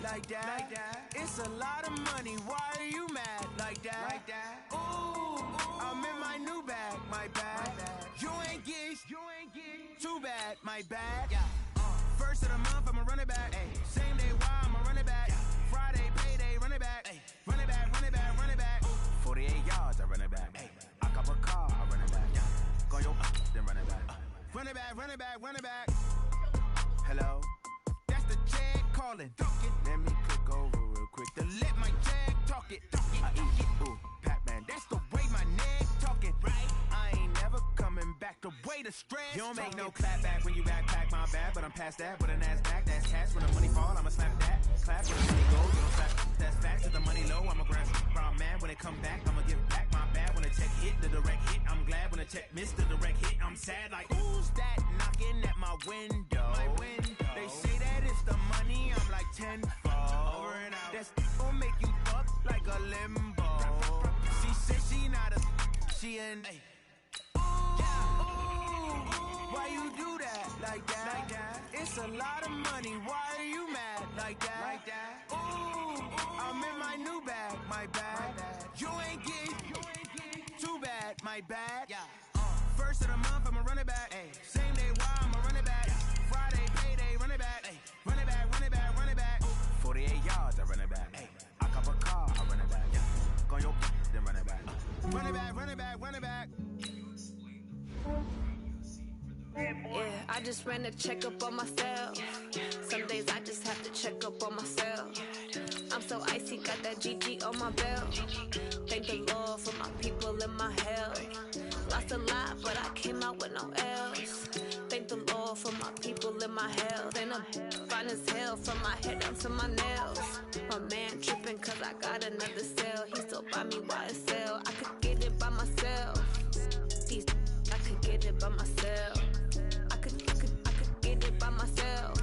like that. It's a lot of money, why are you mad like that? Ooh, I'm in my new bag, my bad. You ain't get too bad, my bad. First of the month, I'ma run it back. Same day, why I'ma run it back. Friday, payday, run it back. Run it back, run it back, run it back. 48 yards, I run it back. I cop a car, I run it back. Go yo, then run it back. Run it back, run it back, run it back. Hello? That's the Jag calling. Let me click over real quick to let my Jag talk it. I eat it, ooh, Pac-Man. That's the way my neck talking, right? I ain't never coming back the way the stress. You don't make no clap back when you backpack, my bad, but I'm past that. With a NASDAQ, that's cash. When the money fall, I'ma slap that. Clap when the money go, you don't slap. That's facts. With the money low, I'ma grab brown man. When it come back, I'ma give back my bad. When the check hit, the direct hit, I'm glad. When the check missed the direct hit, I'm sad. Like, who's that knocking at my window? My window. They say that it's the money, I'm like tenfold. Over and out. That's gon' make you fuck like a limbo. She said she not a, she an. Why you do that like that? It's a lot of money, why are you mad like that? Ooh, I'm in my new bag, my bad. You ain't get too bad, my bad. First of the month, I'ma run it back. Same day, why I'ma run it back. Friday, payday, run it back. Run it back, run it back, run it back. 48 yards, I run it back. I cop a car, I run it back. Go yo, then run it back. Run it back, run it back, run it back. Yeah, I just ran a checkup on myself. Some days I just have to check up on myself. I'm so icy, got that GG on my belt. Thank the Lord for my people and my health. Lost a lot, but I came out with no L's. Thank the Lord for my people and my health. And I'm fine as hell from my head down to my nails. My man tripping cause I got another cell. He still buy me YSL. I could get it by myself. These I could get it by myself. I could get it by myself.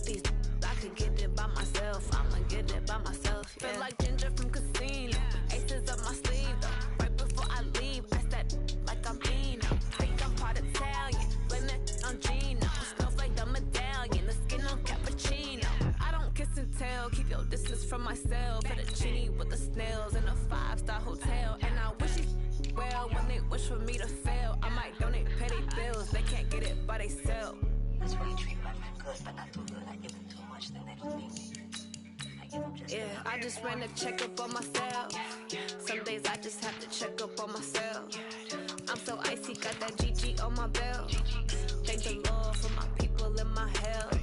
These I could get it by myself. I'ma get it by myself. Yeah. Feel like Ginger from Casino. Aces up my sleeve though. Right before I leave, I step like I'm Eno. Think I'm part Italian. Blame it on Gino. Smells like the medallion. The skin on cappuccino. I don't kiss and tell. Keep your distance from myself. Fettuccine with the snails in a 5-star hotel. And I wish you well when they wish for me to fail. I might donate, pay their bills. They can't get it by they sell. That's why you treat my men good, but not too good. I give them too much, then they don't need me. I give them just yeah, I just ran a checkup on myself. Some days I just have to check up on myself. I'm so icy, got that GG on my belt. Thank the Lord for my people and my health.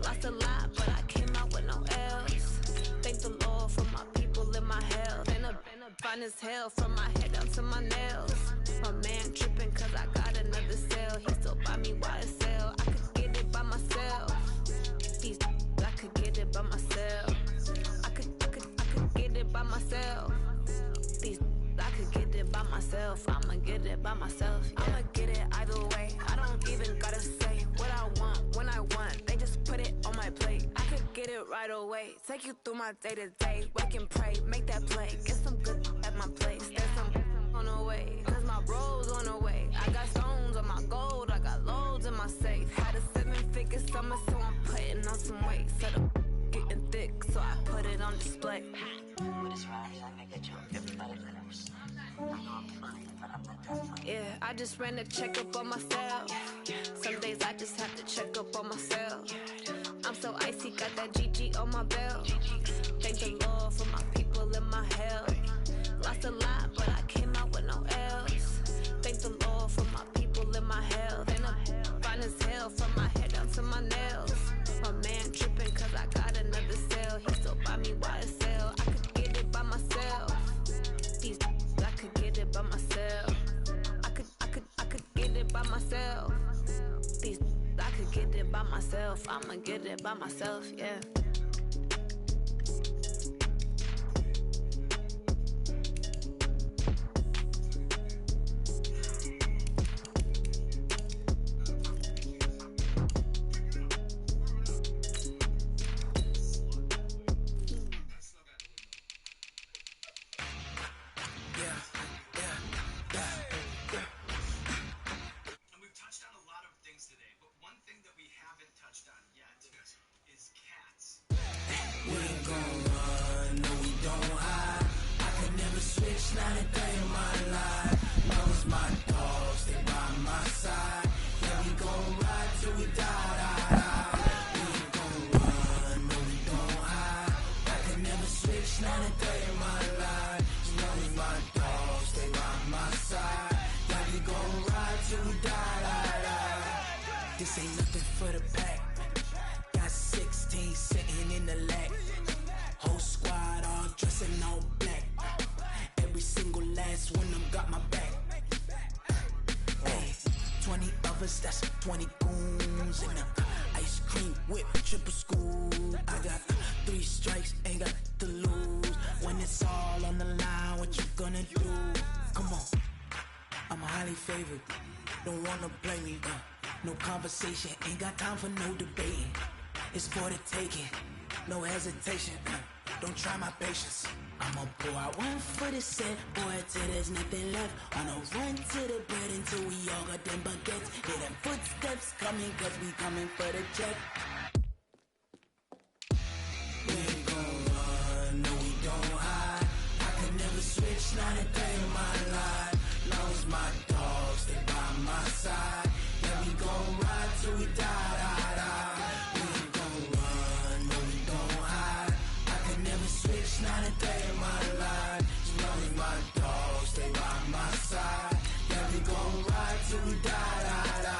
Lost a lot, but I came out with no L's. Thank the Lord for my people and my health. And I'm fine as hell from my head down to my nails. My man tripping cause I got another cell. He still buy me YSL. I could get it by myself. These I could get it by myself. I could get it by myself. These I could get it by myself. I'ma get it by myself. Yeah. I'ma get it either way. I don't even gotta say what I want when I want. They just put it on my plate. I could get it right away. Take you through my day to day. Wake and pray, make that play. Get some good at my place. There's some on the way. Cause my bro's on the way. I got stones on my gold. I got loads in my safe. Had a 7-figure summer, so I'm putting on some weight. Set up getting thick, so I put it on display. with this rise, I make a joke. Everybody knows. I know I'm funny, but I'm not that funny. Yeah, I just ran a checkup on myself. Some days I just have to check up on myself. I'm so icy, got that GG on my belt. Thank the Lord for my people and my health. Lost a lot, but I came out with no L's. Thank the Lord for my people and my health. And I'm fine as hell from my head down to my nails. My man tripping cause I got another cell. He still buy me YSL. I could get it by myself. These I could get it by myself. I could get it by myself. These I could get it by myself. I'ma get it by myself, yeah. Today, but one thing that we haven't touched on yet is cats. switch, not a day in my life. Knows my dogs, they by my side. Yeah, we gon' ride till we die, die, die. We ain't gon' run, no, we don't hide. I can never switch, not a day in my life. Knows my dogs, they by my side. Yeah, we gon' ride till we die, die, die. This ain't nothing for the pack. Got 16 sitting in the lag. Whole squad all dressing all black. Every single last one of them got my back. Hey, 20 of us, that's 20 goons. And ice cream whip, triple scoop. I got 3 strikes, ain't got to lose. When it's all on the line, what you gonna do? Come on, I'm highly favored. Don't wanna blame me, no conversation, ain't got time for no debating. It's for the taking, no hesitation. Don't try my patience. I'ma pour out one for the set, boy, till there's nothing left. On a run to the bed until we all got them baguettes. Hear them footsteps coming, cause we coming for the check. We ain't gon' run, no, we don't hide. I can never switch, not a day in my life. Lost my dogs, they by my side. Yeah, we gon' ride till we die, die, die. We ain't gon' run, no, we don't hide. I can never switch, not a day in my life. Lost my dogs, they by my side. Yeah, we gon' ride till we die, die, die.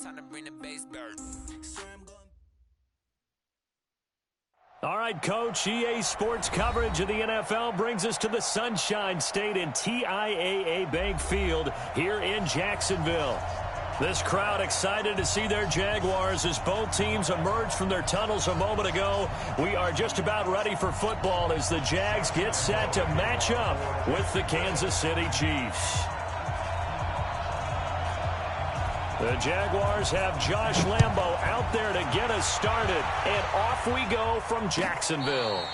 Time to bring the bass bird. All right, Coach, EA Sports coverage of the NFL brings us to the Sunshine State and TIAA Bank Field here in Jacksonville. This crowd excited to see their Jaguars as both teams emerged from their tunnels a moment ago. We are just about ready for football as the Jags get set to match up with the Kansas City Chiefs. The Jaguars have Josh Lambo out there to get us started, and off we go from Jacksonville.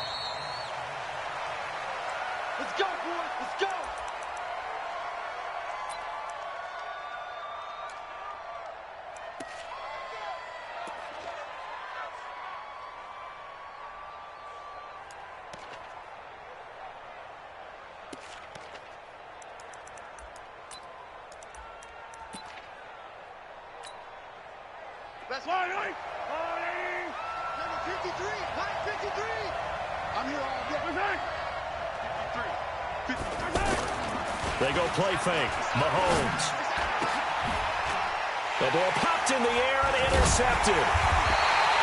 Let's go, boys. Let's go. That's line 8. Number 53. Line 53. I'm here all day. 53. They go play fake. Mahomes. The ball popped in the air and intercepted.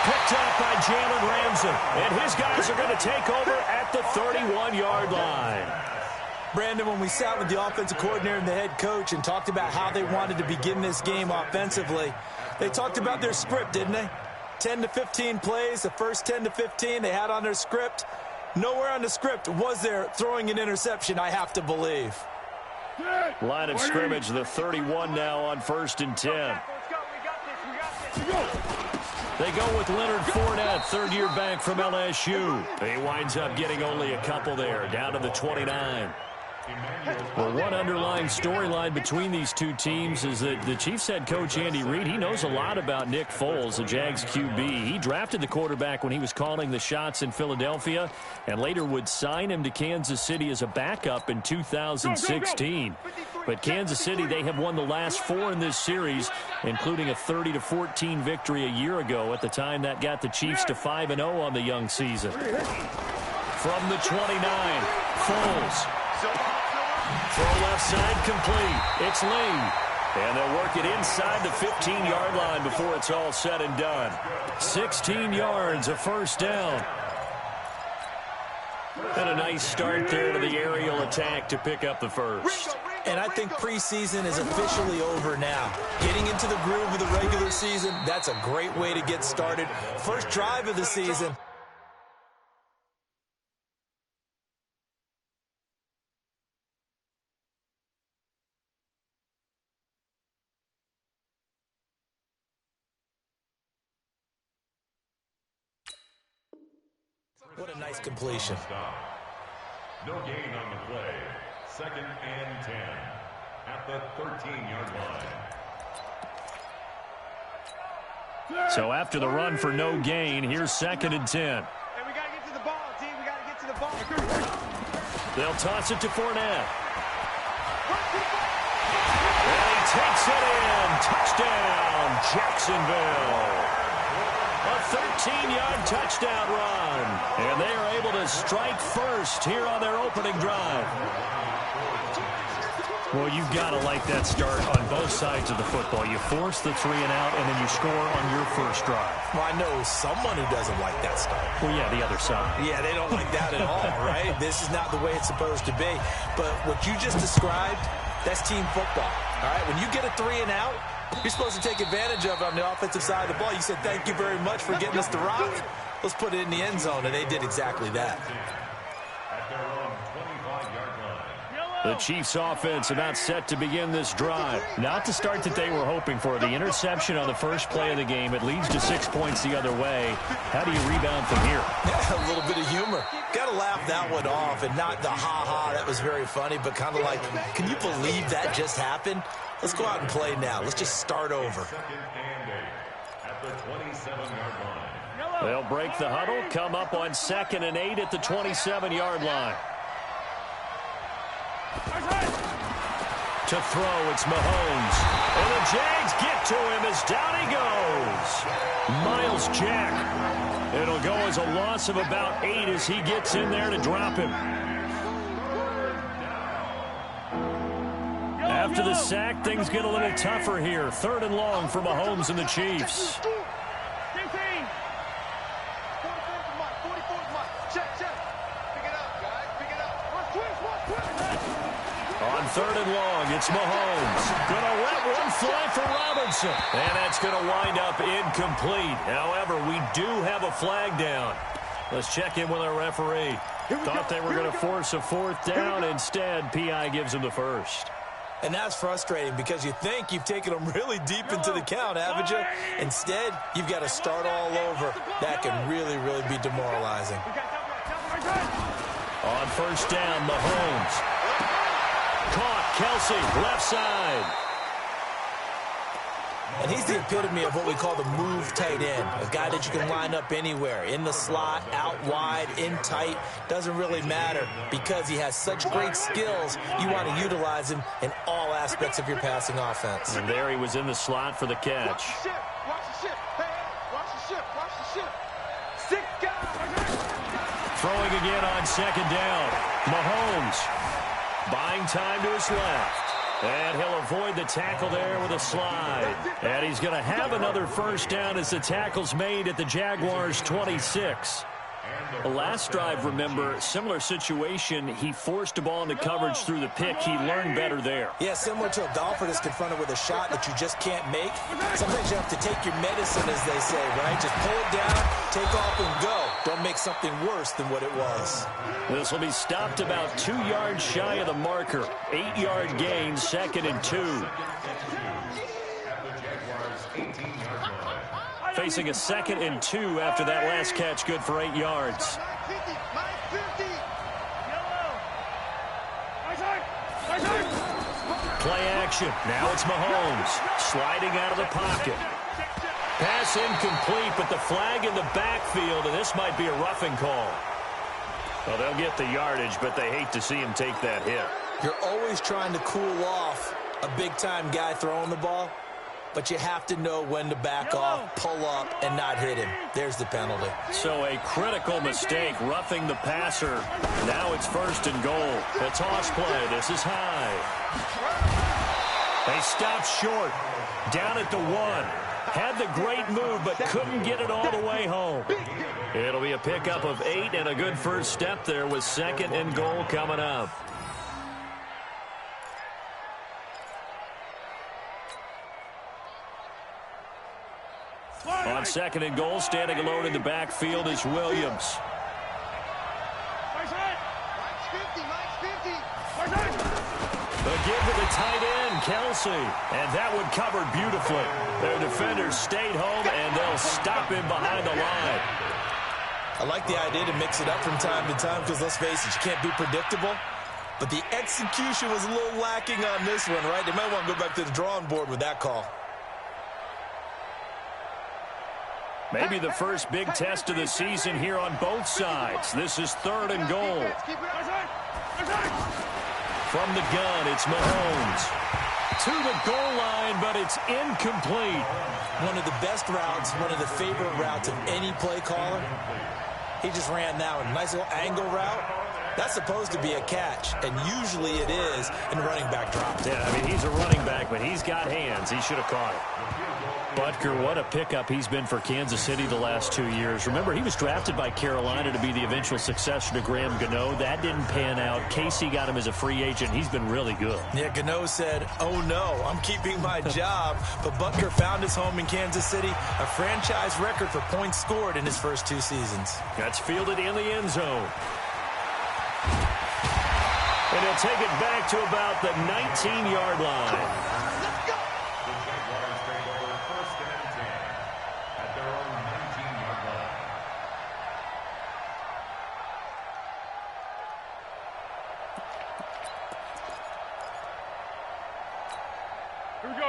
Picked up by Jalen Ramsey. And his guys are going to take over at the 31-yard line. Brandon, when we sat with the offensive coordinator and the head coach and talked about how they wanted to begin this game offensively, they talked about their script, didn't they? 10 to 15 plays, the first 10 to 15 they had on their script. Nowhere on the script was there throwing an interception, I have to believe. Line of scrimmage, the 31 now on 1st and 10. They go with Leonard Fournette, third-year back from LSU. He winds up getting only a couple there, down to the 29. Well, one underlying storyline between these two teams is that the Chiefs head coach Andy Reid, he knows a lot about Nick Foles, the Jags QB. He drafted the quarterback when he was calling the shots in Philadelphia and later would sign him to Kansas City as a backup in 2016. But Kansas City, they have won the last 4 in this series, including a 30-14 victory a year ago. At the time, that got the Chiefs to 5-0 on the young season. From the 29, Foles. Throw left side complete. It's Lee. And they'll work it inside the 15-yard line before it's all said and done. 16 yards, a first down. And a nice start there to the aerial attack to pick up the first. And I think preseason is officially over now. Getting into the groove of the regular season, that's a great way to get started. First drive of the season. What a nice completion. No gain on the play. 2nd and 10 at the 13-yard line. So after the run for no gain, here's 2nd and 10. Hey, we got to get to the ball, team. We got to get to the ball. They'll toss it to Fournette. And he takes it in. Touchdown, Jacksonville. A 13-yard touchdown run. And they are able to strike first here on their opening drive. Well, you've got to like that start on both sides of the football. You force the 3 and out, and then you score on your first drive. Well, I know someone who doesn't like that start. Well, yeah, the other side. Yeah, they don't like that at all, right? This is not the way it's supposed to be. But what you just described, that's team football, all right? When you get a 3 and out, you're supposed to take advantage of it on the offensive side of the ball. You said, thank you very much for getting us the rock. Let's put it in the end zone, and they did exactly that. The Chiefs' offense about set to begin this drive. Not the start that they were hoping for. The interception on the first play of the game. It leads to 6 points the other way. How do you rebound from here? Yeah, a little bit of humor. Got to laugh that one off, and not the ha-ha, that was very funny, but kind of like, can you believe that just happened? Let's go out and play now. Let's just start over. At the 27-yard line. They'll break the huddle, come up on 2nd and 8 at the 27-yard line. To throw, it's Mahomes. And the Jags get to him as down he goes. Miles Jack. It'll go as a loss of about 8 as he gets in there to drop him. After the sack, things get a little tougher here. 3rd and long for Mahomes and the Chiefs. On 3rd and long, it's Mahomes. Gonna let one fly for Robinson. And that's gonna wind up incomplete. However, we do have a flag down. Let's check in with our referee. Thought they were gonna force a 4th down. Instead, PI gives him the first. And that's frustrating because you think you've taken them really deep into the count, haven't you? Instead, you've got to start all over. That can really, really be demoralizing. On 1st down, Mahomes. Caught, Kelsey, left side. And he's the epitome of what we call the move tight end. A guy that you can line up anywhere. In the slot, out wide, in tight. Doesn't really matter because he has such great skills. You want to utilize him in all aspects of your passing offense. And there he was in the slot for the catch. Watch the ship. Watch the ship. Hey, watch the ship. Watch the ship. 6 guys. Throwing again on 2nd down. Mahomes buying time to his left. And he'll avoid the tackle there with a slide. And he's going to have another 1st down as the tackle's made at the Jaguars' 26. The last drive, remember, similar situation. He forced a ball into coverage through the pick. He learned better there. Yeah, similar to a golfer that's confronted with a shot that you just can't make. Sometimes you have to take your medicine, as they say, right? Just pull it down, take off, and go. Don't make something worse than what it was. This will be stopped about 2 yards shy of the marker. 8-yard gain, 2nd and 2. Facing a 2nd and 2 after that last catch, good for 8 yards. Play action. Now it's Mahomes sliding out of the pocket. Pass incomplete, but the flag in the backfield, and this might be a roughing call. Well, they'll get the yardage, but they hate to see him take that hit. You're always trying to cool off a big-time guy throwing the ball, but you have to know when to back off, pull up, and not hit him. There's the penalty. So a critical mistake, roughing the passer. Now it's 1st and goal. The toss play. This is high. They stopped short. Down at the 1. Had the great move, but couldn't get it all the way home. It'll be a pickup of 8 and a good first step there with 2nd and goal coming up. On 2nd and goal, standing alone in the backfield is Williams. The give to the tight end, Kelsey. And that one covered beautifully. Their defenders stayed home, and they'll stop him behind the line. I like the idea to mix it up from time to time because, let's face it, you can't be predictable. But the execution was a little lacking on this one, right? They might want to go back to the drawing board with that call. Maybe the first big test of the season here on both sides. This is 3rd and goal. From the gun, it's Mahomes. To the goal line, but it's incomplete. One of the best routes, one of the favorite routes of any play caller. He just ran that one. Nice little angle route. That's supposed to be a catch, and usually it is in running back drops. Yeah, I mean, he's a running back, but he's got hands. He should have caught it. Butker, what a pickup he's been for Kansas City the last 2 years. Remember, he was drafted by Carolina to be the eventual successor to Graham Gano. That didn't pan out. Casey got him as a free agent. He's been really good. Yeah, Gano said, oh no, I'm keeping my job. But Butker found his home in Kansas City, a franchise record for points scored in his first 2 seasons. That's fielded in the end zone. And he'll take it back to about the 19-yard line.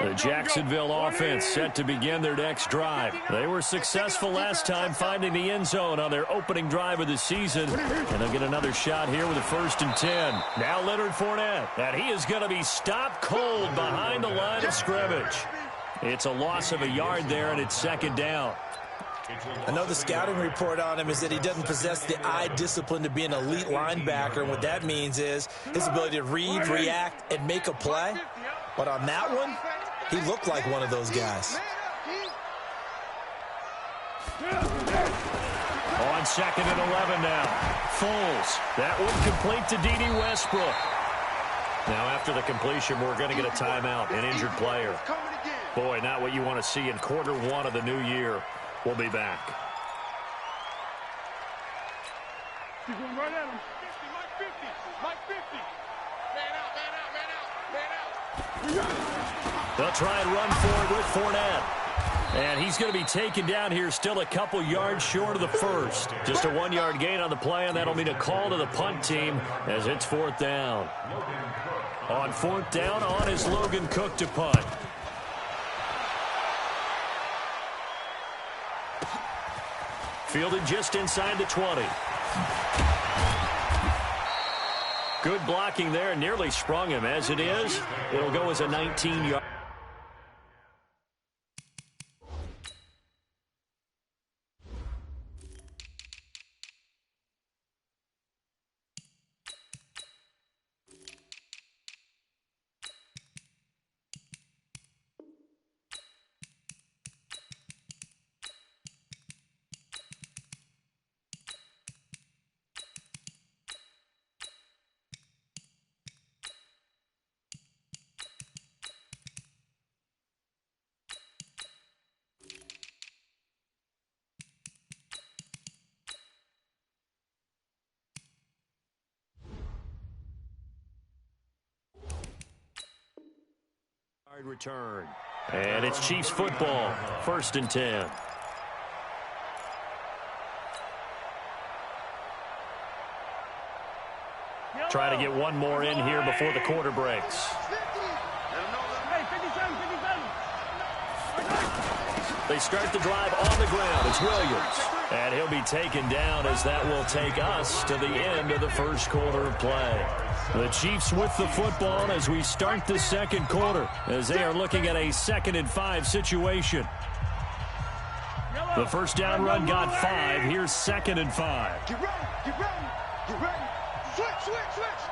The Jacksonville offense set to begin their next drive. They were successful last time finding the end zone on their opening drive of the season. And they'll get another shot here with a 1st and 10. Now Leonard Fournette. And he is going to be stopped cold behind the line of scrimmage. It's a loss of a yard there, and it's 2nd down. I know the scouting report on him is that he doesn't possess the eye discipline to be an elite linebacker. And what that means is his ability to read, react, and make a play. But on that one, he looked like one of those guys. On 2nd and 11 now. Foles. That one complete to D.D. Westbrook. Now after the completion, we're going to get a timeout, an injured player. Boy, not what you want to see in quarter 1 of the new year. We'll be back. He's going right at him. 50, Mike 50, Mike 50. Man out, man out, man out, man out. They'll try and run forward with Fournette. And he's going to be taken down here still a couple yards short of the first. Just a 1-yard gain on the play, and that'll mean a call to the punt team as it's 4th down. On 4th down, on is Logan Cook to punt. Fielded just inside the 20. Good blocking there, nearly sprung him. As it is, it'll go as a 19-yard. Return. And it's Chiefs football. 1st and 10. Try to get one more in here before the quarter breaks. They start the drive on the ground. It's Williams. And he'll be taken down as that will take us to the end of the first quarter of play. The Chiefs with the football as we start the 2nd quarter, as they are looking at a 2nd and 5 situation. The first down run got 5. Here's 2nd and 5. Get ready, get ready, get ready. Switch, switch, switch.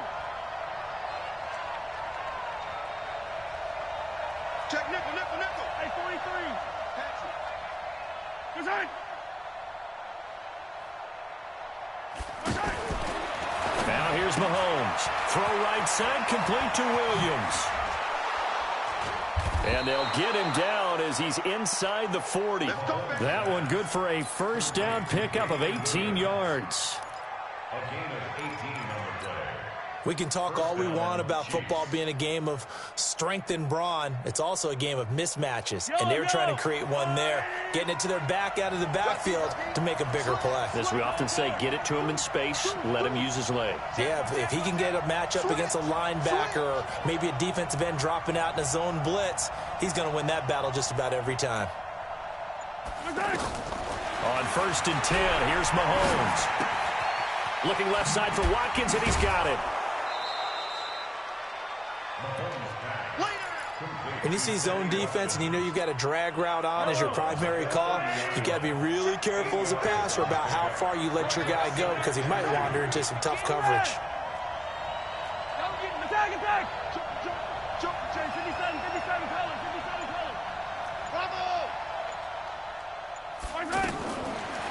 Check nickel, nickel, nickel. Hey, 43. Pass it. Good side. Now here's Mahomes. Throw right side, complete to Williams. And they'll get him down as he's inside the 40. That one good for a 1st down pickup of 18 yards. A gain of 18 on the play. We can talk all we want about football being a game of strength and brawn. It's also a game of mismatches, and they're trying to create one there, getting it to their back out of the backfield to make a bigger play. As we often say, get it to him in space, let him use his legs. Yeah, if he can get a matchup against a linebacker or maybe a defensive end dropping out in a zone blitz, he's going to win that battle just about every time. On 1st and 10, here's Mahomes. Looking left side for Watkins, and he's got it. When you see zone defense and you know you've got a drag route on as your primary call, you got to be really careful as a passer about how far you let your guy go because he might wander into some tough coverage.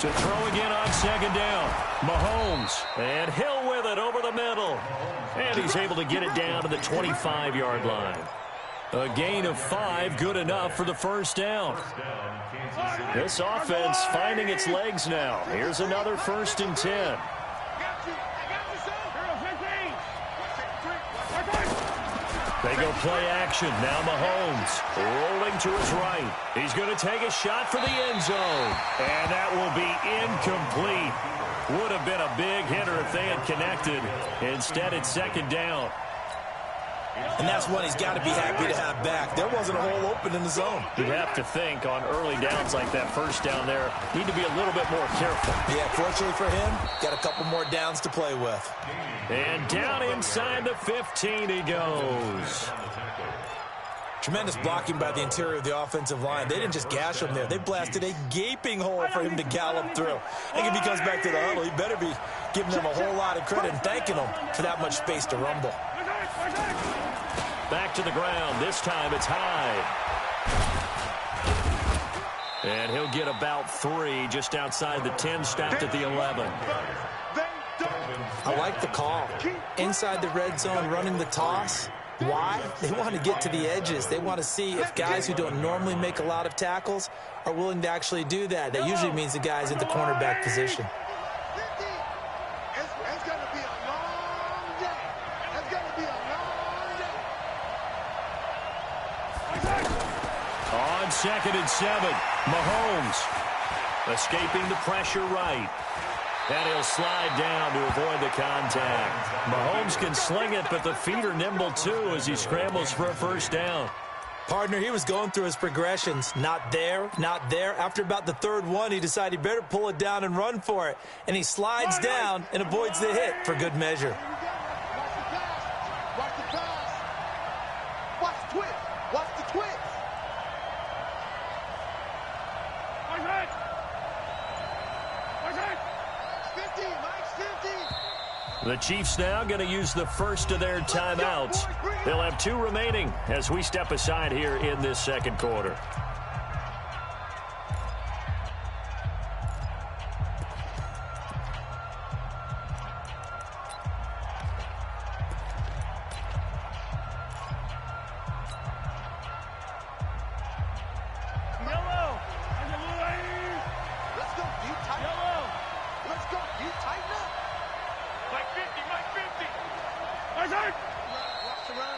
To throw again on 2nd down. Mahomes, and Hill with it over the middle. And he's able to get it down to the 25-yard line. A gain of 5, good enough for the 1st down. This offense finding its legs now. Here's another 1st and 10. They go play action. Now Mahomes rolling to his right. He's going to take a shot for the end zone. And that will be incomplete. Would have been a big hitter if they had connected. Instead, it's 2nd down. And that's one he's got to be happy to have back. There wasn't a hole open in the zone. You'd have to think on early downs like that 1st down there, need to be a little bit more careful. Yeah, fortunately for him, got a couple more downs to play with. And down inside the 15 he goes. Tremendous blocking by the interior of the offensive line. They didn't just gash him there. They blasted a gaping hole for him to gallop through. I think if he comes back to the huddle, he better be giving them a whole lot of credit and thanking them for that much space to rumble. Back to the ground. This time it's high. And he'll get about 3 just outside the 10, stopped at the 11. I like the call. Inside the red zone, running the toss. Why? They want to get to the edges. They want to see if guys who don't normally make a lot of tackles are willing to actually do that. That usually means the guy's in the cornerback position. It's going to be a long day. It's going to be a long day. On 2nd and 7, Mahomes escaping the pressure right. And he'll slide down to avoid the contact. Mahomes can sling it, but the feet are nimble too as he scrambles for a 1st down. Partner, he was going through his progressions. Not there, not there. After about the 3rd one, he decided he better pull it down and run for it. And he slides down and avoids the hit for good measure. Watch the pass. Watch the twist. Watch the twist. The Chiefs now going to use the first of their timeouts. They'll have 2 remaining as we step aside here in this 2nd quarter.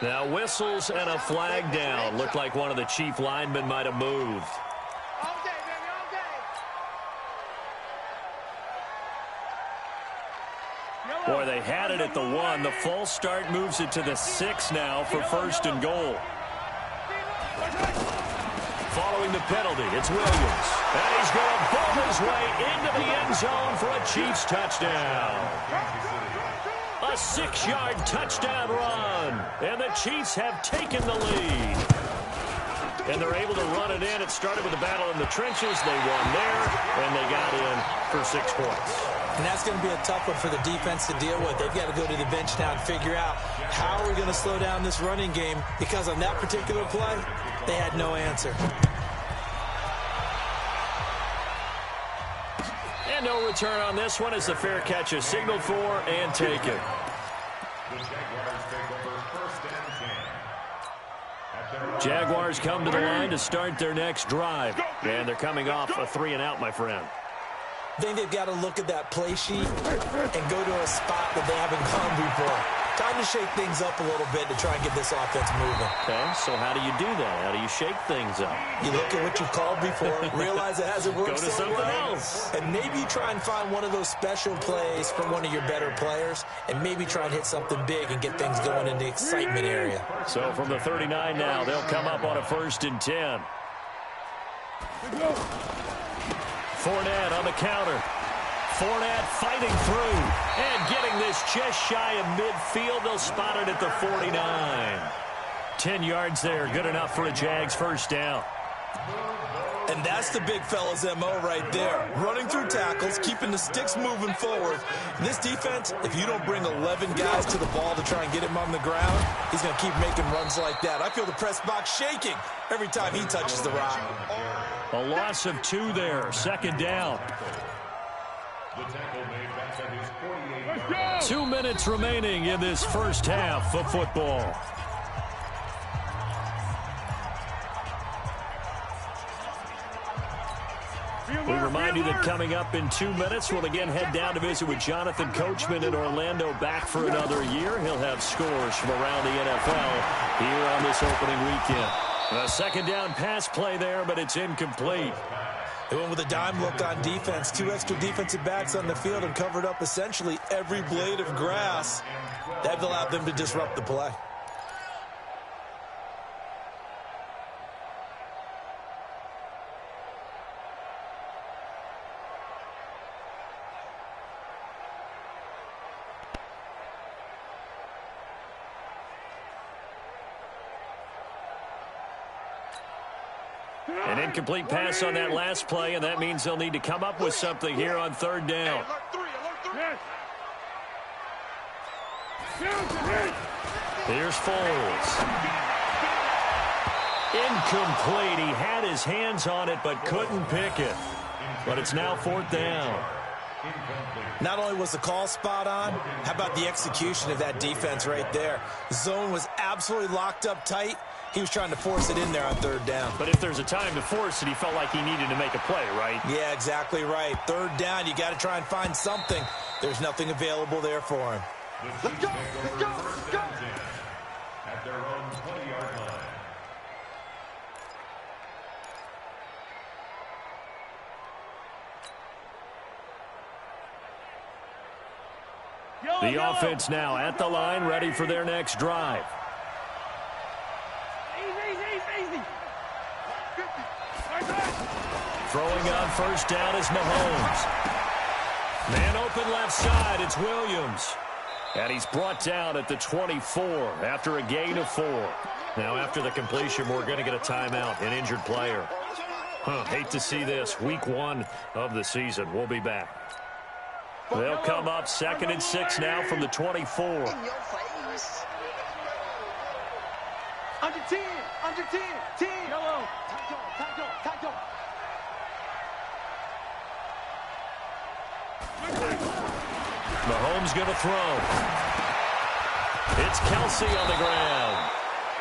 Now whistles and a flag down. Looked like one of the Chief linemen might have moved. Boy, they had it at the 1. The false start moves it to the 6 now for 1st and goal. Following the penalty, it's Williams. And he's going to bomb his way into the end zone for a Chiefs touchdown. A 6-yard touchdown run. And the Chiefs have taken the lead. And they're able to run it in. It started with a battle in the trenches. They won there, and they got in for 6 points. And that's going to be a tough one for the defense to deal with. They've got to go to the bench now and figure out how are we going to slow down this running game, because on that particular play, they had no answer. And no return on this one as the fair catch is signaled for and taken. Jaguars come to the line to start their next drive. And they're coming off a 3-and-out, my friend. I think they've got to look at that play sheet and go to a spot that they haven't gone before. Time to shake things up a little bit to try and get this offense moving. Okay, so how do you do that? How do you shake things up? You look at what you've called before, realize it hasn't worked Go to so something well, else. and maybe you try and find one of those special plays from one of your better players, and maybe try and hit something big and get things going in the excitement area. So from the 39 now, they'll come up on a 1st and 10. Fournette on the counter. Fournette fighting through and getting this just shy of midfield. They'll spot it at the 49. 10 yards there, good enough for a Jags first down. And that's the big fella's MO right there. Running through tackles, keeping the sticks moving forward. And this defense, if you don't bring 11 guys to the ball to try and get him on the ground, he's going to keep making runs like that. I feel the press box shaking every time he touches the rock. A loss of 2 there, 2nd down. The tackle made back at his 48-yard. 2 minutes remaining in this first half of football. We remind you that coming up in 2 minutes, we'll again head down to visit with Jonathan Coachman in Orlando, back for another year. He'll have scores from around the NFL here on this opening weekend. A 2nd down pass play there, but it's incomplete. They went with a dime look on defense. 2 extra defensive backs on the field and covered up essentially every blade of grass. That allowed them to disrupt the play. An incomplete pass on that last play, and that means they'll need to come up with something here on 3rd down. Here's Foles. Incomplete. He had his hands on it but couldn't pick it. But it's now 4th down. Not only was the call spot on, how about the execution of that defense right there? Zone was absolutely locked up tight. He was trying to force it in there on 3rd down. But if there's a time to force it, he felt like he needed to make a play, right? Yeah, exactly right. 3rd down, you got to try and find something. There's nothing available there for him. Let's go! Let's go! Let's go! At their own 20-yard line. The offense now at the line, ready for their next drive. Throwing on 1st down is Mahomes. Man open left side, it's Williams. And he's brought down at the 24 after a gain of 4. Now after the completion, we're going to get a timeout, an injured player. Hate to see this. Week 1 of the season. We'll be back. They'll come up 2nd and 6 now from the 24. In your face. Under 10, 10. Yellow. Tight on. Mahomes going to throw. It's Kelsey on the ground.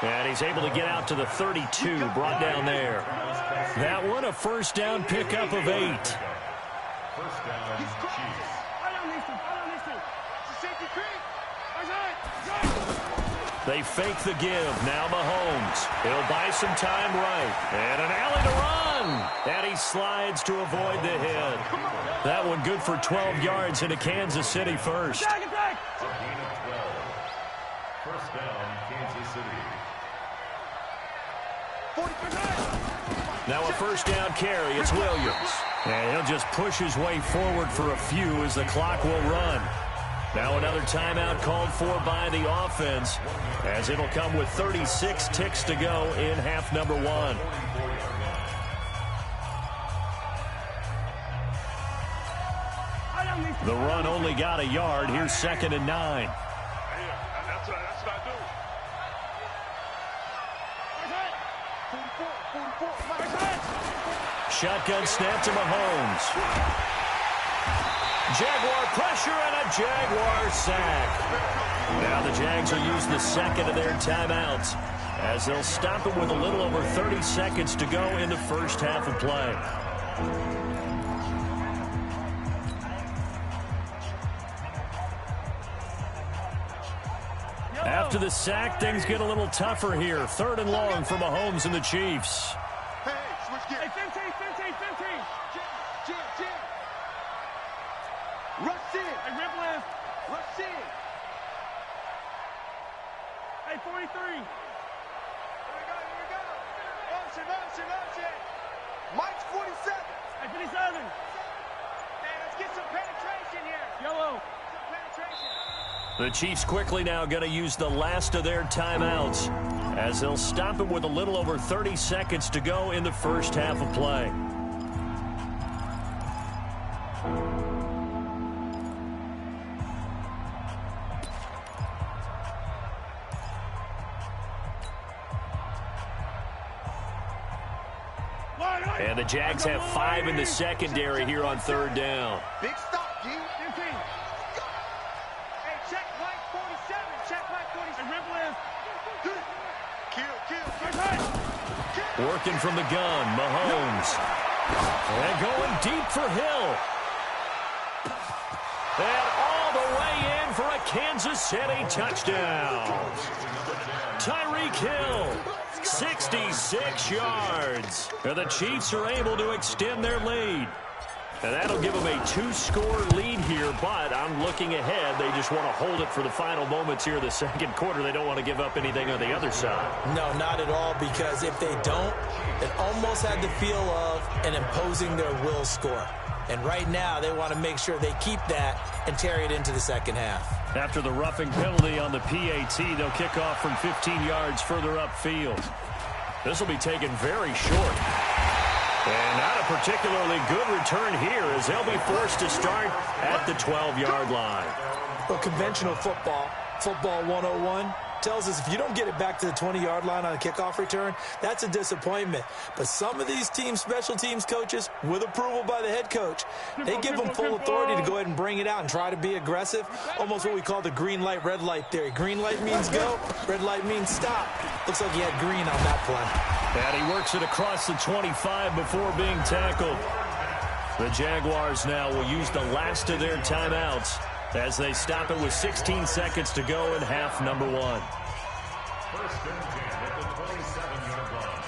And he's able to get out to the 32, brought down there. That one, a 1st down pickup of 8. First down, Chiefs. They fake the give. Now Mahomes. He'll buy some time right. And an alley to run. And he slides to avoid the hit. That one good for 12 yards into Kansas City first. A gain of 12. First down, Kansas City. Now a 1st down carry. It's Williams. And he'll just push his way forward for a few as the clock will run. Now another timeout called for by the offense, as it'll come with 36 ticks to go in half number 1. The run only got a yard. Here's 2nd and 9. That's what I do. Shotgun snap to Mahomes. Jaguar pressure and a Jaguar sack. Now the Jags will use the 2nd of their timeouts, as they'll stop it with a little over 30 seconds to go in the first half of play. after the sack, things get a little tougher here. 3rd and long for Mahomes and the Chiefs. Hey, switch gears. Hey, 15. Jim. Rush in. Hey, Ripley. Rush in. Hey, 43. Here we go. Motion. Mike's 47. Hey, 57. Hey, let's get some penetration here. Yellow. Some penetration. The Chiefs quickly now going to use the last of their timeouts as they'll stop it with a little over 30 seconds to go in the first half of play. And the Jags have 5 in the secondary here on 3rd down. Big stop, G. 15. Hey, check Mike 47. Check Mike 47. Kill. Working from the gun, Mahomes. And going deep for Hill. And all the way in for a Kansas City touchdown. Tyreek Hill. 66 yards. And the Chiefs are able to extend their lead. And that'll give them a 2-score lead here, but I'm looking ahead. They just want to hold it for the final moments here in the second quarter. They don't want to give up anything on the other side. No, not at all, because if they don't, it almost had the feel of an imposing their will score. And right now, they want to make sure they keep that and carry it into the second half. After the roughing penalty on the PAT, they'll kick off from 15 yards further upfield. This will be taken very short. And not a particularly good return here as they'll be forced to start at the 12-yard line. Well, conventional football 101, tells us if you don't get it back to the 20-yard line on a kickoff return, that's a disappointment. But some of these teams, special teams coaches, with approval by the head coach, they give them full authority to go ahead and bring it out and try to be aggressive, almost what we call the green light, red light theory. Green light means go, red light means stop. Looks like he had green on that play. And he works it across the 25 before being tackled. The Jaguars now will use the last of their timeouts as they stop it with 16 seconds to go in half number 1. First and 10 at the 27-yard line.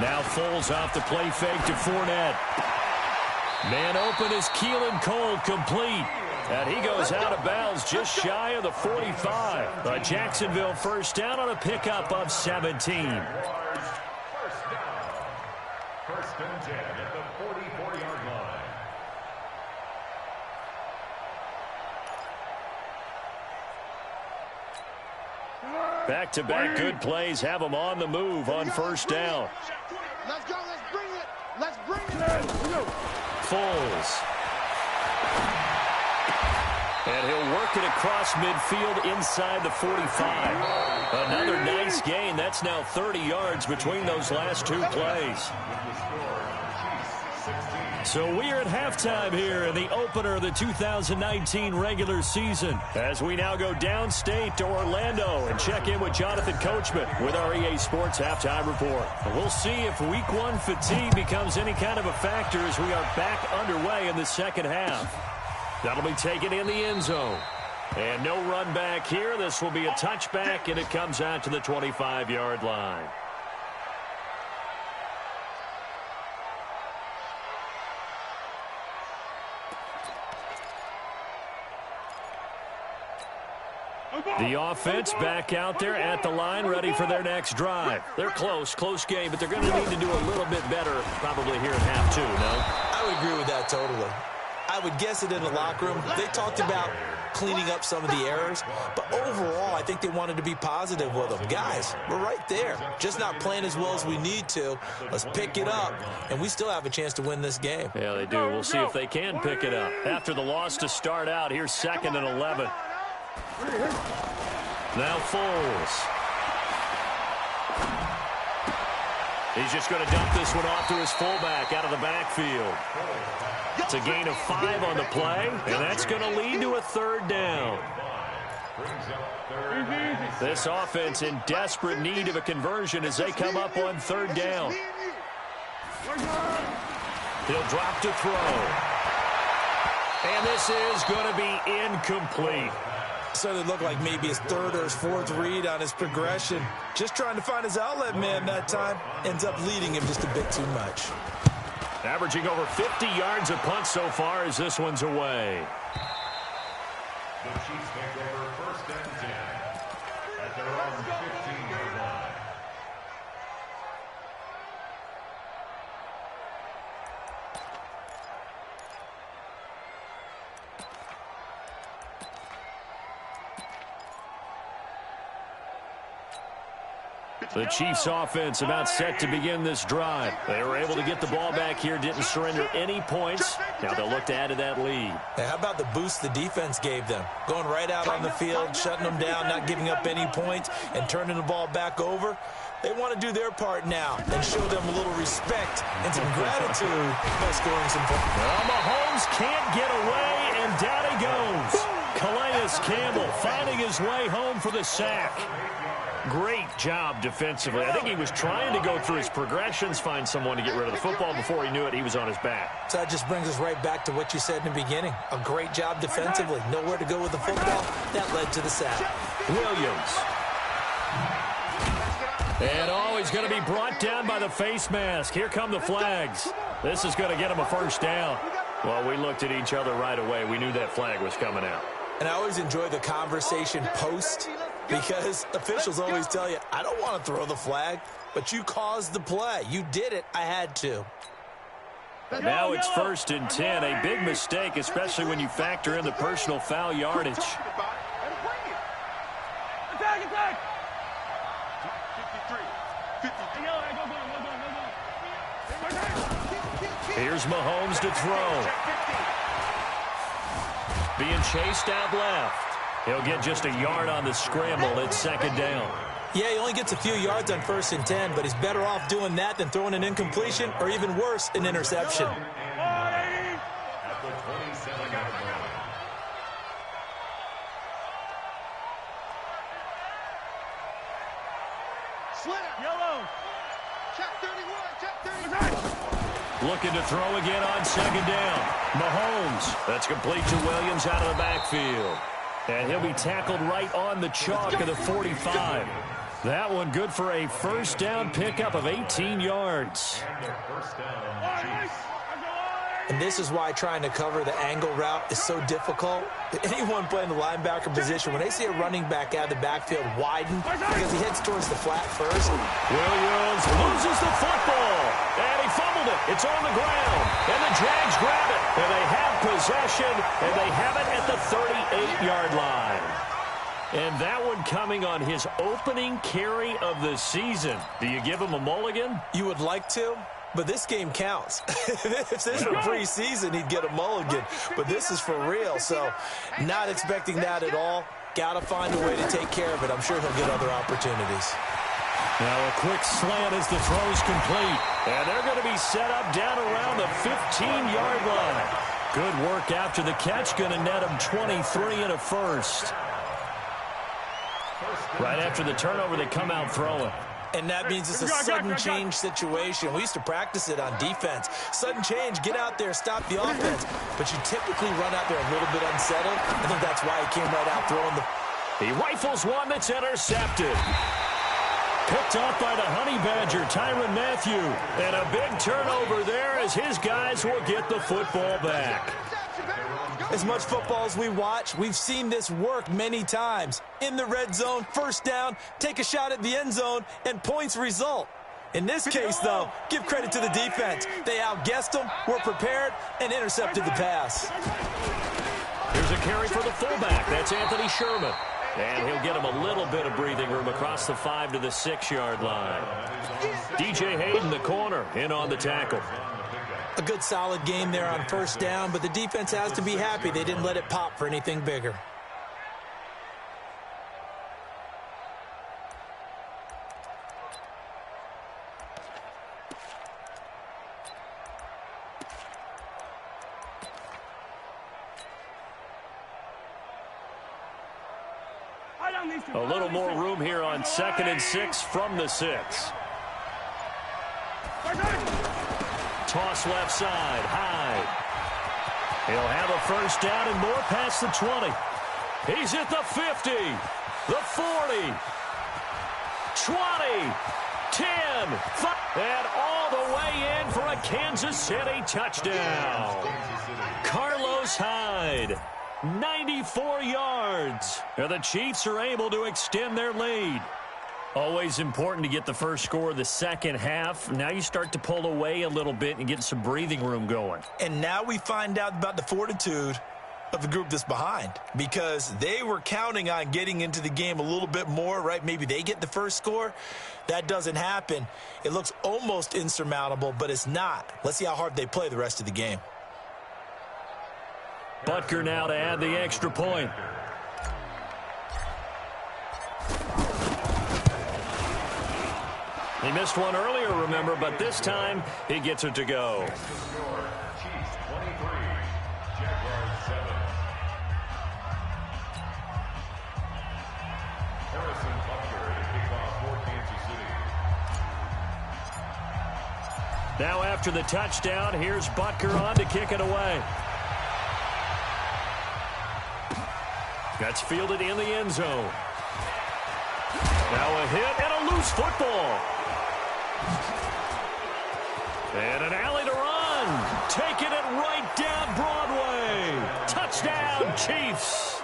Now Foles off the play fake to Fournette. Man open is Keelan Cole, complete. And he goes out of bounds just shy of the 45. A Jacksonville first down on a pickup of 17. First down. First and 10 at the 44-yard line. Back-to-back good plays have them on the move on first down. Let's go. Let's bring it. Foles. And he'll work it across midfield inside the 45. Another nice gain. That's now 30 yards between those last two plays. So we are at halftime here in the opener of the 2019 regular season as we now go downstate to Orlando and check in with Jonathan Coachman with our EA Sports Halftime Report. We'll see if week 1 fatigue becomes any kind of a factor as we are back underway in the second half. That'll be taken in the end zone. And no run back here. This will be a touchback, and it comes out to the 25-yard line. The offense back out there at the line, ready for their next drive. They're close game, but they're going to need to do a little bit better probably here in half 2, no? I would agree with that totally. I would guess it in the locker room. They talked about cleaning up some of the errors, but overall, I think they wanted to be positive with them. Guys, we're right there, just not playing as well as we need to. Let's pick it up, and we still have a chance to win this game. Yeah, they do. We'll see if they can pick it up. After the loss to start out, here's 2nd and 11. Now Foles. He's just going to dump this one off to his fullback out of the backfield. It's a gain of 5 on the play, and that's going to lead to a 3rd down. This offense in desperate need of a conversion as they come up on third down. He'll drop to throw. And this is going to be incomplete. So it looked like maybe his third or his fourth read on his progression. Just trying to find his outlet man that time. Ends up leading him just a bit too much. Averaging over 50 yards a punt so far as this one's away. The Chiefs take over first and 10 at their own 15-yard line. The Chiefs offense about set to begin this drive. They were able to get the ball back here, didn't surrender any points. Now they'll look to add to that lead. Hey, how about the boost the defense gave them? Going right out on the field, shutting them down, not giving up any points, and turning the ball back over. They want to do their part now and show them a little respect and some gratitude by scoring some points. Well, Mahomes can't get away, and down he goes. Calais Campbell finding his way home for the sack. Great job defensively. I think he was trying to go through his progressions, find someone to get rid of the football. Before he knew it, he was on his back. So that just brings us right back to what you said in the beginning. A great job defensively. Nowhere to go with the football. That led to the sack. Williams. And he's going to be brought down by the face mask. Here come the flags. This is going to get him a first down. Well, we looked at each other right away. We knew that flag was coming out. And I always enjoy the conversation post, because officials always tell you, I don't want to throw the flag, but you caused the play. You did it. I had to. Now it's 1st and 10. A big mistake, especially when you factor in the personal foul yardage. Attack! Here's Mahomes to throw. Being chased out left. He'll get just a yard on the scramble. It's 2nd down. Yeah, he only gets a few yards on 1st and 10, but he's better off doing that than throwing an incompletion or even worse, an interception. At the 27-yard line. Yellow. Check 31. Check 31. Looking to throw again on 2nd down. Mahomes. That's complete to Williams out of the backfield. And he'll be tackled right on the chalk of the 45. That one good for a first down pickup of 18 yards. And this is why trying to cover the angle route is so difficult. Anyone playing the linebacker position, when they see a running back out of the backfield widen because he heads towards the flat first. Williams loses the football. And he fumbled it. It's on the ground. And the Jags grab it. And they have possession. And they have it at the 38-yard line. And that one coming on his opening carry of the season. Do you give him a mulligan? You would like to, but this game counts. If this were preseason, he'd get a mulligan. But this is for real, so not expecting that at all. Got to find a way to take care of it. I'm sure he'll get other opportunities. Now a quick slant as the throw's complete. And they're going to be set up down around the 15-yard line. Good work after the catch. Going to net him 23 and a first. Right after the turnover, they come out throwing. And that means it's a sudden change situation. We used to practice it on defense. Sudden change, get out there, stop the offense. But you typically run out there a little bit unsettled. I think that's why he came right out throwing the... He rifles one that's intercepted. Picked off by the Honey Badger, Tyrann Mathieu. And a big turnover there as his guys will get the football back. As much football as we watch, we've seen this work many times. In the red zone, first down, take a shot at the end zone, and points result. In this case, though, give credit to the defense. They outguessed them, were prepared, and intercepted the pass. Here's a carry for the fullback. That's Anthony Sherman. And he'll get him a little bit of breathing room across the 5 to the 6-yard line. DJ Hayden, the corner, in on the tackle. A good solid game there on first down, but the defense has to be happy they didn't let it pop for anything bigger. A little more room here on 2nd and 6 from the 6. Toss left side, Hyde. He'll have a first down and more past the 20. He's at the 50, the 40, 20, 10, 5, and all the way in for a Kansas City touchdown. Carlos Hyde, 94 yards. And the Chiefs are able to extend their lead. Always important to get the first score of the second half. Now you start to pull away a little bit and get some breathing room going. And now we find out about the fortitude of the group that's behind, because they were counting on getting into the game a little bit more, right? Maybe they get the first score. That doesn't happen. It looks almost insurmountable, but it's not. Let's see how hard they play the rest of the game. Butker now to add the extra point. He missed one earlier, remember, but this time he gets it to go. Chiefs 23, Jaguars 7. Harrison Butker to kick off for Kansas City. Now after the touchdown, here's Butker on to kick it away. That's fielded in the end zone. Now a hit and a loose football. And an alley to run. Taking it right down Broadway. Touchdown, Chiefs.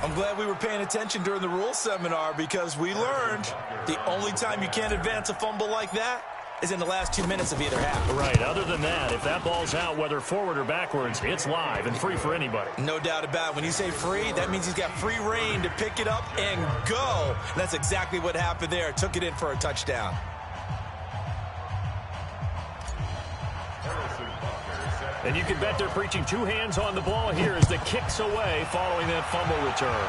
I'm glad we were paying attention during the rules seminar, because we learned the only time you can't advance a fumble like that is in the last 2 minutes of either half. Right. Other than that, if that ball's out, whether forward or backwards, it's live and free for anybody. No doubt about it. When you say free, that means he's got free reign to pick it up and go. And that's exactly what happened there. Took it in for a touchdown. And you can bet they're preaching two hands on the ball here as the kick's away following that fumble return.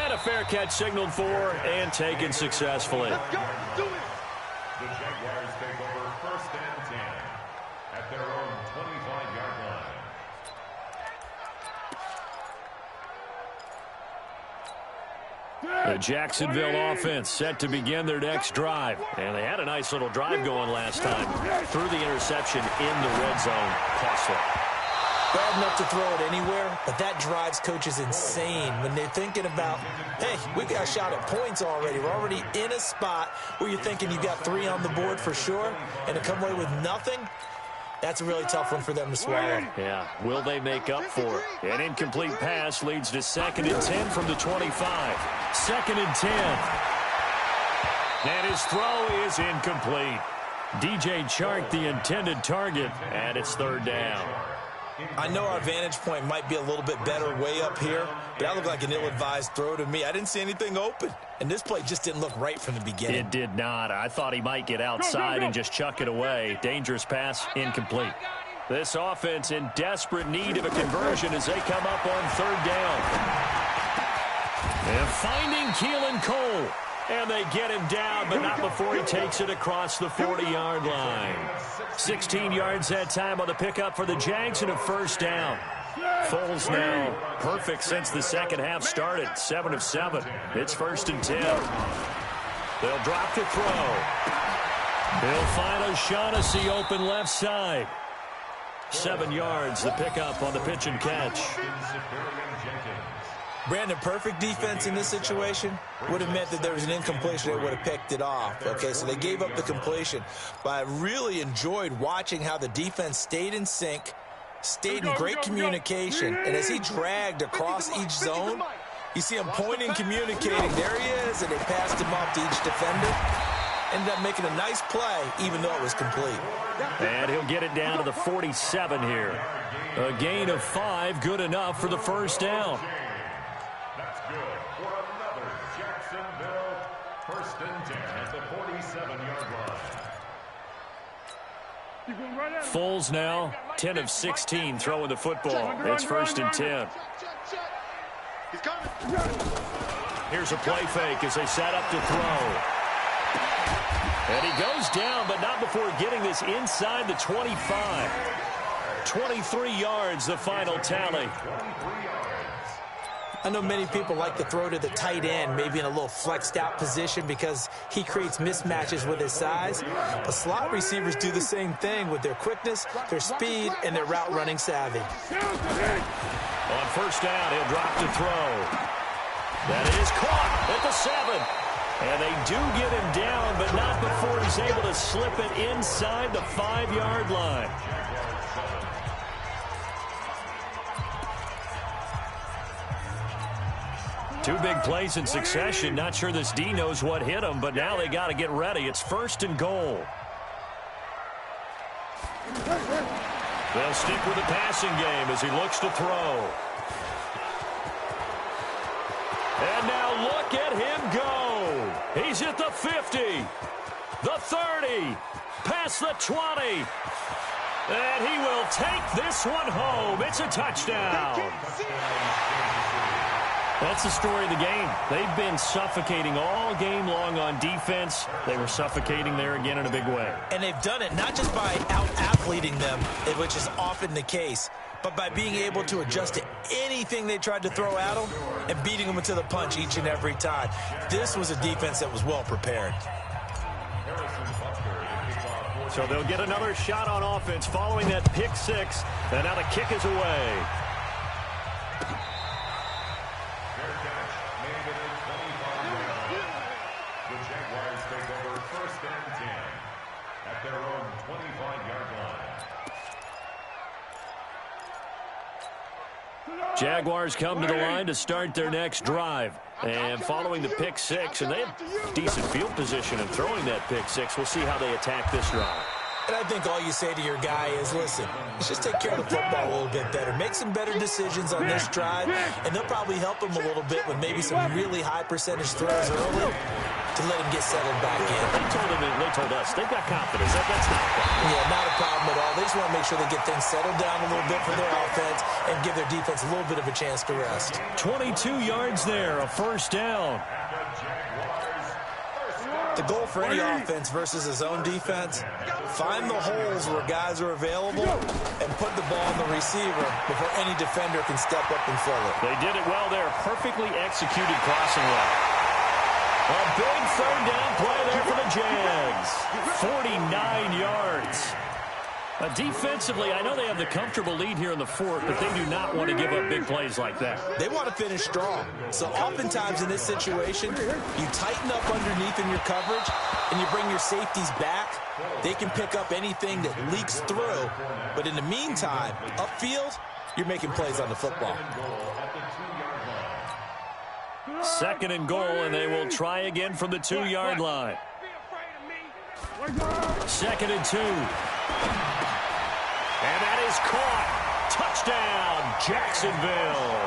And a fair catch signaled for and taken successfully. The Jaguars take over 1st and 10 at their own 25-yard line. The Jacksonville offense set to begin their next drive. And they had a nice little drive going last time. Threw the interception in the red zone. Costly. Bad enough to throw it anywhere, but that drives coaches insane when they're thinking about, hey, we got a shot at points already. We're already in a spot where you're thinking you got 3 on the board for sure, and to come away with nothing, that's a really tough one for them to swallow. Yeah, will they make up for it? An incomplete pass leads to 2nd and 10 from the 25. 2nd and 10. And his throw is incomplete. DJ Chark, the intended target, and it's 3rd down. I know our vantage point might be a little bit better way up here, but that looked like an ill-advised throw to me. I didn't see anything open, and this play just didn't look right from the beginning. It did not. I thought he might get outside and just chuck it away. Dangerous pass, incomplete. This offense in desperate need of a conversion as they come up on 3rd down. And finding Keelan Cole. And they get him down, but not before he takes it across the 40-yard line. 16 yards that time on the pickup for the Jags and a 1st down. Foles now perfect since the second half started. 7 of 7. It's 1st and 10. They'll drop to throw. They'll find O'Shaughnessy open left side. 7 yards, the pickup on the pitch and catch. Brandon, perfect defense in this situation would have meant that there was an incompletion. They would have picked it off. Okay, so they gave up the completion. But I really enjoyed watching how the defense stayed in sync, stayed in great communication. And as he dragged across each zone, you see him pointing, communicating. There he is, and they passed him off to each defender. Ended up making a nice play, even though it was complete. And he'll get it down to the 47 here. A gain of 5, good enough for the 1st down. For another Jacksonville 1st and 10 at the 47-yard line. Foles now 10 of 16 throwing the football. It's 1st and 10. Here's a play fake as they set up to throw. And he goes down, but not before getting this inside the 25. 23 yards, the final tally. I know many people like to throw to the tight end, maybe in a little flexed out position because he creates mismatches with his size. But slot receivers do the same thing with their quickness, their speed, and their route running savvy. On first down, he'll drop to throw. That is caught at the 7. And they do get him down, but not before he's able to slip it inside the 5-yard line. Two big plays in succession. Not sure this D knows what hit him, but now they got to get ready. It's 1st and goal. They'll stick with the passing game as he looks to throw. And now look at him go. He's at the 50, the 30, past the 20. And he will take this one home. It's a touchdown. That's the story of the game. They've been suffocating all game long on defense. They were suffocating there again in a big way. And they've done it not just by out-athleting them, which is often the case, but by being able to adjust to anything they tried to throw at them and beating them into the punch each and every time. This was a defense that was well prepared. So they'll get another shot on offense following that pick 6. And now the kick is away. The Jaguars take over 1st and 10 at their own 25-yard line. Jaguars come to the line to start their next drive. And following the pick 6, and they have decent field position in throwing that pick 6. We'll see how they attack this drive. And I think all you say to your guy is, listen, let's just take care of the football a little bit better. Make some better decisions on this drive, and they'll probably help him a little bit with maybe some really high percentage throws early to let him get settled back in. They told us they've got confidence. That's not a problem. Yeah, not a problem at all. They just want to make sure they get things settled down a little bit for their offense and give their defense a little bit of a chance to rest. 22 yards there, a 1st down. The goal for any offense versus his own defense, find the holes where guys are available and put the ball on the receiver before any defender can step up and fill it. They did it well there. Perfectly executed crossing route. A big 3rd down play there for the Jags. 49 yards. Defensively, I know they have the comfortable lead here in the 4th, but they do not want to give up big plays like that. They want to finish strong. So oftentimes in this situation, you tighten up underneath in your coverage and you bring your safeties back. They can pick up anything that leaks through. But in the meantime, upfield, you're making plays on the football. 2nd and goal, and they will try again from the 2-yard line. 2nd and 2. And that is caught. Touchdown, Jacksonville.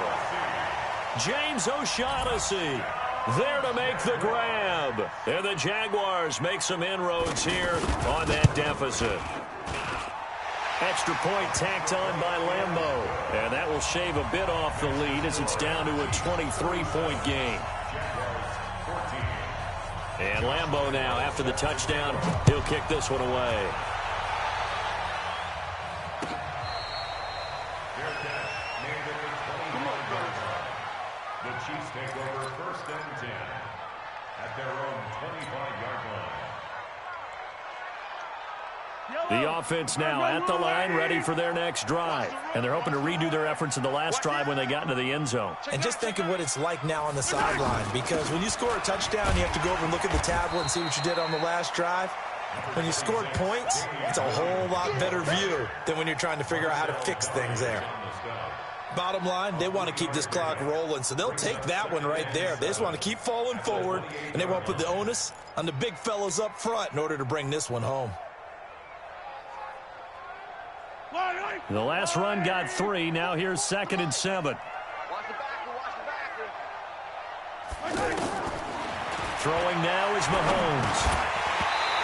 James O'Shaughnessy there to make the grab. And the Jaguars make some inroads here on that deficit. Extra point tacked on by Lambeau. And that will shave a bit off the lead as it's down to a 23-point game. And Lambeau now, after the touchdown, he'll kick this one away. The Chiefs take over 1st and 10 at their own 25-yard line. The offense now at the line, ready for their next drive. And they're hoping to redo their efforts in the last drive when they got into the end zone. And just think of what it's like now on the sideline, because when you score a touchdown, you have to go over and look at the tablet and see what you did on the last drive. When you scored points, it's a whole lot better view than when you're trying to figure out how to fix things there. Bottom line, they want to keep this clock rolling, so they'll take that one right there. They just want to keep falling forward, and they want to put the onus on the big fellas up front in order to bring this one home. The last run got 3. Now here's 2nd and 7. Throwing now is Mahomes.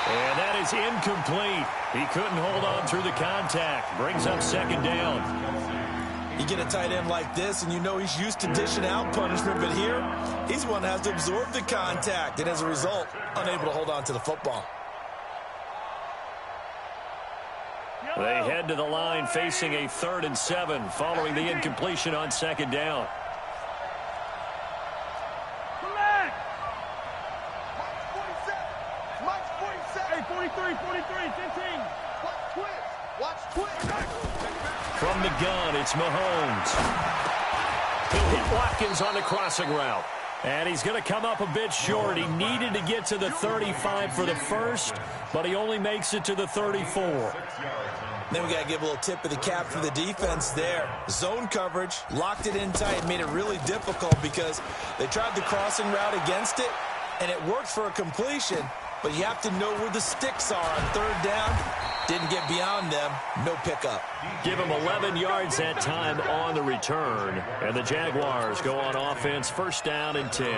And that is incomplete. He couldn't hold on through the contact. Brings up 2nd down. You get a tight end like this, and you know he's used to dishing out punishment, but here, he's the one that has to absorb the contact, and as a result, unable to hold on to the football. They head to the line facing a 3rd and 7 following the incompletion on 2nd down. From the gun, it's Mahomes. He'll hit Watkins on the crossing route. And he's going to come up a bit short. He needed to get to the 35 for the first, but he only makes it to the 34. Then we got to give a little tip of the cap for the defense there. Zone coverage, locked it in tight, made it really difficult because they tried the crossing route against it, and it worked for a completion, but you have to know where the sticks are on third down. Didn't get beyond them. No pickup. Give him 11 yards that time on the return, and the Jaguars go on offense, first down and 10.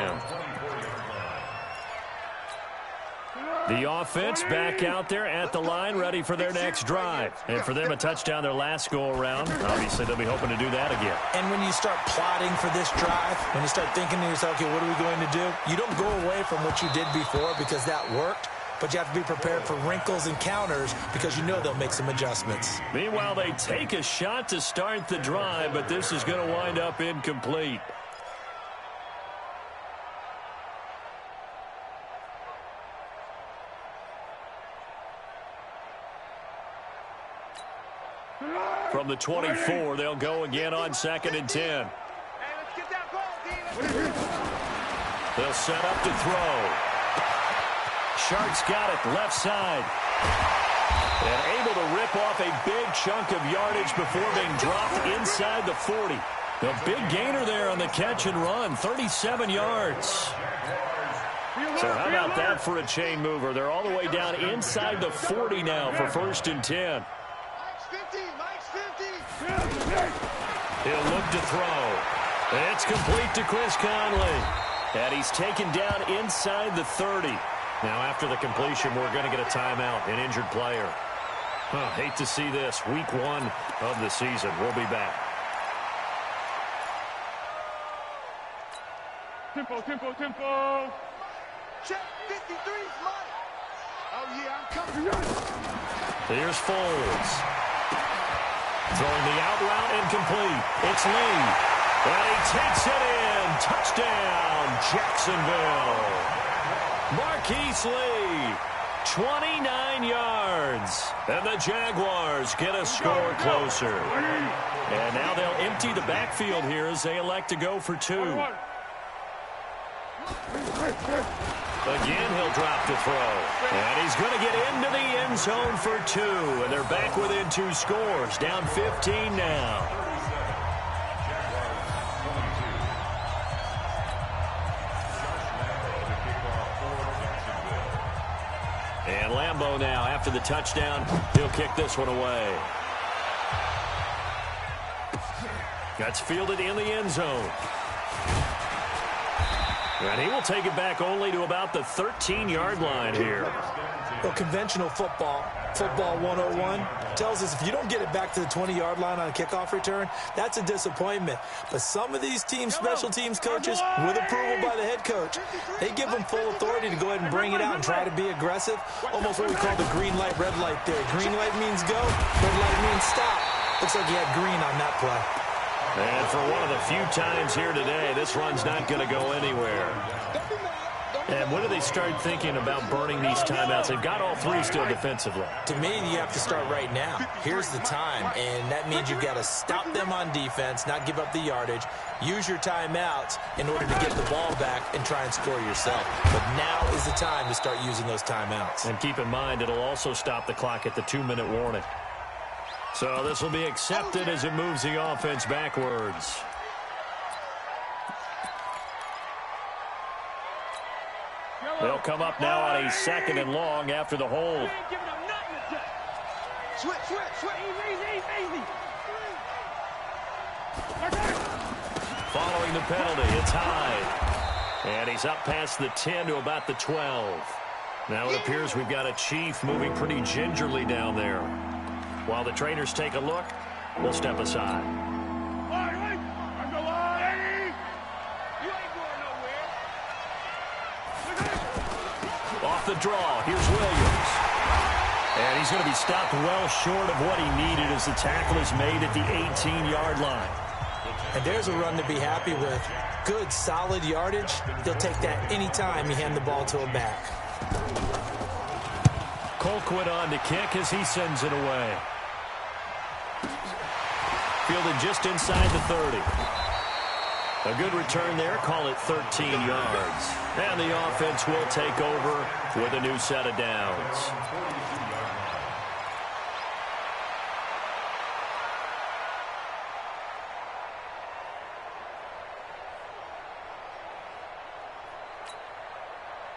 The offense back out there at the line, ready for their next drive. And for them, a touchdown their last go-around. Obviously, they'll be hoping to do that again. And when you start plotting for this drive, when you start thinking to yourself, okay, what are we going to do? You don't go away from what you did before because that worked. But you have to be prepared for wrinkles and counters because you know they'll make some adjustments. Meanwhile, they take a shot to start the drive, but this is going to wind up incomplete. From the 24, they'll go again on 2nd and 10. They'll set up to throw. Shark's got it, left side. And able to rip off a big chunk of yardage before being dropped inside the 40. A big gainer there on the catch and run, 37 yards. So how about that for a chain mover? They're all the way down inside the 40 now for 1st and 10. He'll look to throw. It's complete to Chris Conley. And he's taken down inside the 30. Now, after the completion, we're going to get a timeout, an injured player. Hate to see this. Week 1 of the season. We'll be back. Tempo. Check 53's mine. Oh, yeah, I'm coming. Here's Foles. Throwing the out route incomplete. It's Lee. And he takes it in. Touchdown, Jacksonville. Marquise Lee, 29 yards. And the Jaguars get a score closer. And now they'll empty the backfield here as they elect to go for 2. Again, he'll drop to throw. And he's going to get into the end zone for 2. And they're back within 2 scores. Down 15 now. And Lambeau now, after the touchdown, he'll kick this one away. That's fielded in the end zone. And he will take it back only to about the 13-yard line here. Well, conventional football 101, tells us if you don't get it back to the 20-yard line on a kickoff return, that's a disappointment. But some of these teams, special teams coaches, with approval by the head coach, they give them full authority to go ahead and bring it out and try to be aggressive. Almost what we call the green light, red light theory. Green light means go, red light means stop. Looks like he had green on that play. And for one of the few times here today, this run's not going to go anywhere. And when do they start thinking about burning these timeouts? They've got all 3 still defensively. To me, you have to start right now. Here's the time, and that means you've got to stop them on defense, not give up the yardage, use your timeouts in order to get the ball back and try and score yourself. But now is the time to start using those timeouts. And keep in mind, it'll also stop the clock at the 2-minute warning. So this will be accepted as it moves the offense backwards. They'll come up now on a 2nd and long after the hold. Switch. Easy. Following the penalty, it's Hyde. And he's up past the 10 to about the 12. Now it appears we've got a Chief moving pretty gingerly down there. While the trainers take a look, we'll step aside. Off the draw, here's Williams. And he's going to be stopped well short of what he needed as the tackle is made at the 18-yard line. And there's a run to be happy with. Good, solid yardage. He'll take that anytime you hand the ball to him back. Colquitt on to kick as he sends it away. Fielded just inside the 30. A good return there. Call it 13 yards. And the offense will take over with a new set of downs.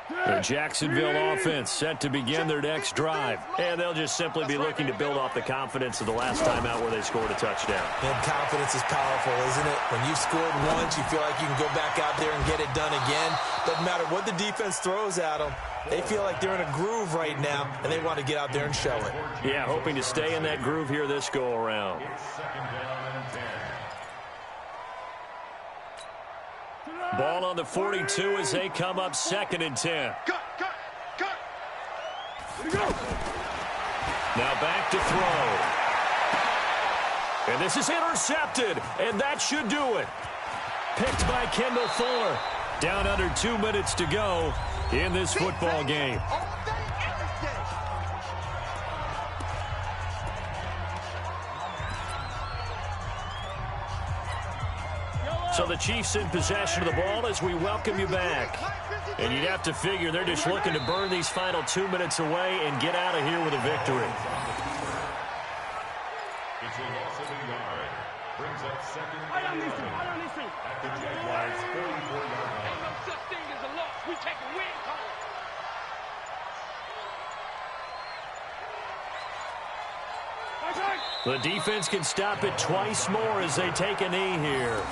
The Jacksonville offense set to begin their next drive. And they'll just simply be looking to build off the confidence of the last time out where they scored a touchdown. And confidence is powerful, isn't it? When you've scored once, you feel like you can go back out there and get it done again. Doesn't matter what the defense throws at them. They feel like they're in a groove right now, and they want to get out there and show it. Yeah, hoping to stay in that groove here this go-around. Ball on the 42 as they come up 2nd and 10. Cut. Now back to throw. And this is intercepted, and that should do it. Picked by Kendall Fuller. Down under 2 minutes to go in this football game. So the Chiefs in possession of the ball as we welcome you back. And you'd have to figure they're just looking to burn these final 2 minutes away and get out of here with a victory. It's a loss of a yard. Brings up 2nd and 11 at the Jags' 44-yard line. Ain't no such thing as a loss. We take a win home. The defense can stop it twice more as they take a knee here.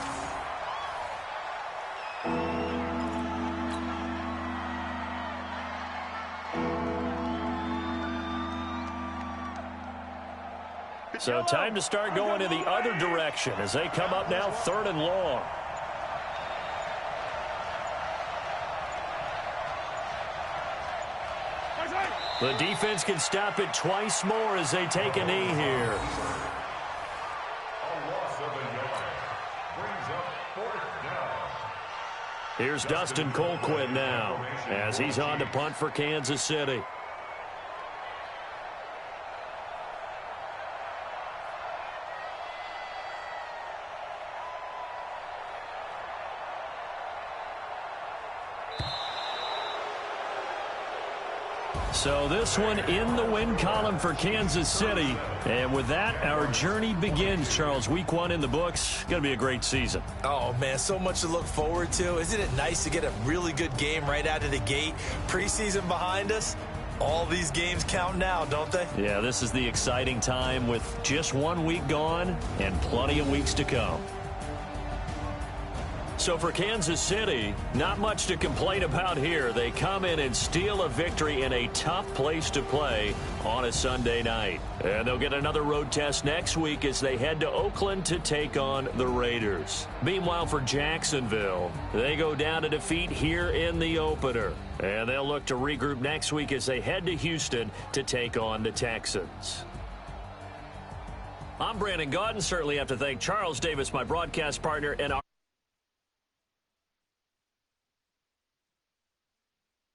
So time to start going in the other direction as they come up now 3rd and long. The defense can stop it twice more as they take a knee here. A loss of a yard. Brings up 4th down. Here's Dustin Colquitt now as he's on to punt for Kansas City. So this one in the win column for Kansas City. And with that, our journey begins, Charles. Week 1 in the books. Going to be a great season. Oh, man, so much to look forward to. Isn't it nice to get a really good game right out of the gate? Preseason behind us. All these games count now, don't they? Yeah, this is the exciting time with just 1 week gone and plenty of weeks to come. So for Kansas City, not much to complain about here. They come in and steal a victory in a tough place to play on a Sunday night. And they'll get another road test next week as they head to Oakland to take on the Raiders. Meanwhile, for Jacksonville, they go down to defeat here in the opener. And they'll look to regroup next week as they head to Houston to take on the Texans. I'm Brandon Gaudin. Certainly have to thank Charles Davis, my broadcast partner, and our